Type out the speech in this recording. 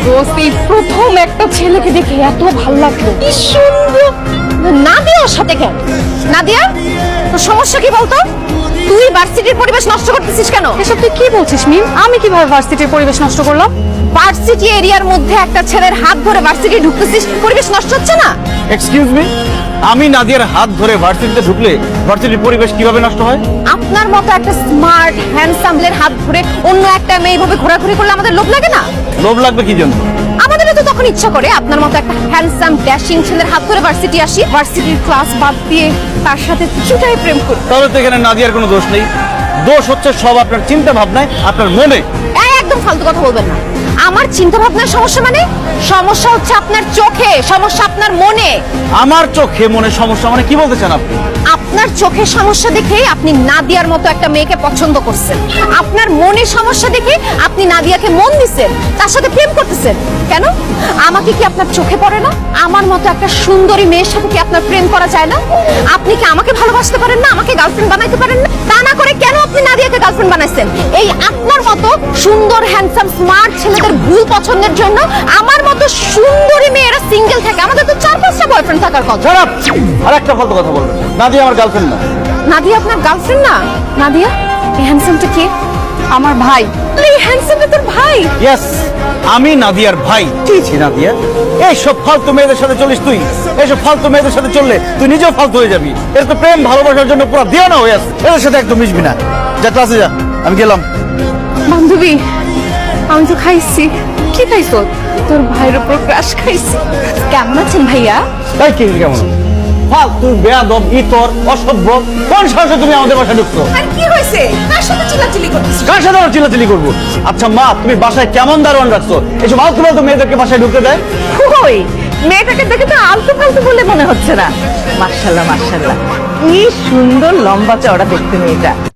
দোস্ত এই প্রথম একটা ছেলেকে দেখে এত ভালো লাগলো, কি সুন্দর। নাদিয়ার সাথে কেন? নাদিয়া, তোর সমস্যা কি বলতো? তুই ভার্সিটির পরিবেশ নষ্ট করতেছিস কেন? এসব তুই কি বলছিস মিম? আমি কিভাবে ভার্সিটির পরিবেশ নষ্ট করলাম? ভার্সিটি এরিয়ার মধ্যে একটা ছেলের হাত ধরে ভার্সিটি ঢুকতেছিস, পরিবেশ নষ্ট হচ্ছে না? এক্সকিউজ মি, আমি নাদিয়ার হাত ধরে ভার্সিটিতে ঢুকলে ভার্সিটির পরিবেশ কিভাবে নষ্ট হয়? আপনার মতো একটা স্মার্ট হ্যান্ডসামলের হাত ধরে অন্য একটা মেয়ে এইভাবে ঘোরাঘুরি করলে আমাদের লোভ লাগে না? লোভ লাগবে কি জন্য? আমাদেরও তো তখন ইচ্ছা করে আপনার মতো একটা হ্যান্ডসাম ড্যাশিং ছেলের হাত ধরে ভার্সিটি আসি, ভার্সিটির ক্লাস বাদ দিয়ে তার সাথে চুটাই প্রেম করি। তাহলে তো এখানে নাদিয়ার কোনো দোষ নেই, দোষ হচ্ছে সব আপনার চিন্তা ভাবনায়, আপনার মনে। একদম ফালতু কথা বলবেন না। আমার চিন্তা ভাবনার সমস্যা মানে? সমস্যা হচ্ছে আপনার চোখে, সমস্যা আপনার মনে। আমার চোখে মনে সমস্যা মানে কি বলতে চান আপনি? আপনার চোখে সমস্যা দেখে আপনি নাদিয়ার মতো একটা মেয়েকে পছন্দ করছেন, আপনার মনে সমস্যা দেখে আপনি নাদিয়াকে মন দিচ্ছেন, তার সাথে প্রেম করতেছেন। কেন? আমাকে কি আপনার চোখে পড়ে না? আমার মতো একটা সুন্দরী মেয়ের সাথে কি আপনার প্রেম করা যায় না? আপনি কি আমাকে ভালোবাসতে পারেন না? আমাকে গার্লফ্রেন্ড বানাইতে পারেন না? তা না করে কেন আপনি নাদিয়াকে গার্লফ্রেন্ড বানাইছেন? এই আপনার মতো সুন্দর হ্যান্ডসাম স্মার্ট ছেলেদের ভুল পছন্দের জন্য আমার মতো সুন্দরী মেয়েরা সিঙ্গেল থাকে। আমাদের তো 4-5টা বয়ফ্রেন্ড থাকার কথা। খারাপ আর একটা ফালতু কথা বলবেন না। নাদিয়া আমার গার্লফ্রেন্ড না। নাদিয়া আপনার গার্লফ্রেন্ড না? নাদিয়া, এই হ্যান্ডসামটা কে? আমার ভাই। এই হ্যান্ডসামটা তোর ভাই? ইয়েস, আমি নাদিয়ার ভাই। ছি নাদিয়া, এইসব ফালতু মেয়েদের সাথে চলিস তুই? এইসব ফালতু মেয়েদের সাথে চললে তুই নিজেও ফালতু হয়ে যাবি। এর তো প্রেম ভালোবাসার জন্য পুরো দেওয়ানা হয়ে আছে। এদের সাথে একদম মিশবি না। যা ক্লাসে যা, আমি গেলাম। বান্ধবী, আমি তো খাইছি। কি খাইছো? তোর ভাইয়ের উপর ক্রাশ খাইছি। কেমন আছেন ভাইয়া? তাই কি কেমন ফালতু বেয়াদব ইতর অসভ্য, কোন সাহসে তুমি আমাদের বাসায় ঢুকছো? আর কি হয়েছে? কার সাথে চিল্লাচিল্লি করতেছিস? কার সাথে আমরা চিল্লাচিল্লি করবো? আচ্ছা মা, তুমি বাসায় কেমন দারোয়ান রাখছো? এসব আলতু ফালতু মেয়েদেরকে বাসায় ঢুকতে দেয়? কই, মেয়েটাকে দেখে তো আলতু ফালতু বলে মনে হচ্ছে না। মাশাআল্লাহ মাশাআল্লাহ, কি সুন্দর লম্বা চওড়া দেখতে মেয়েটা।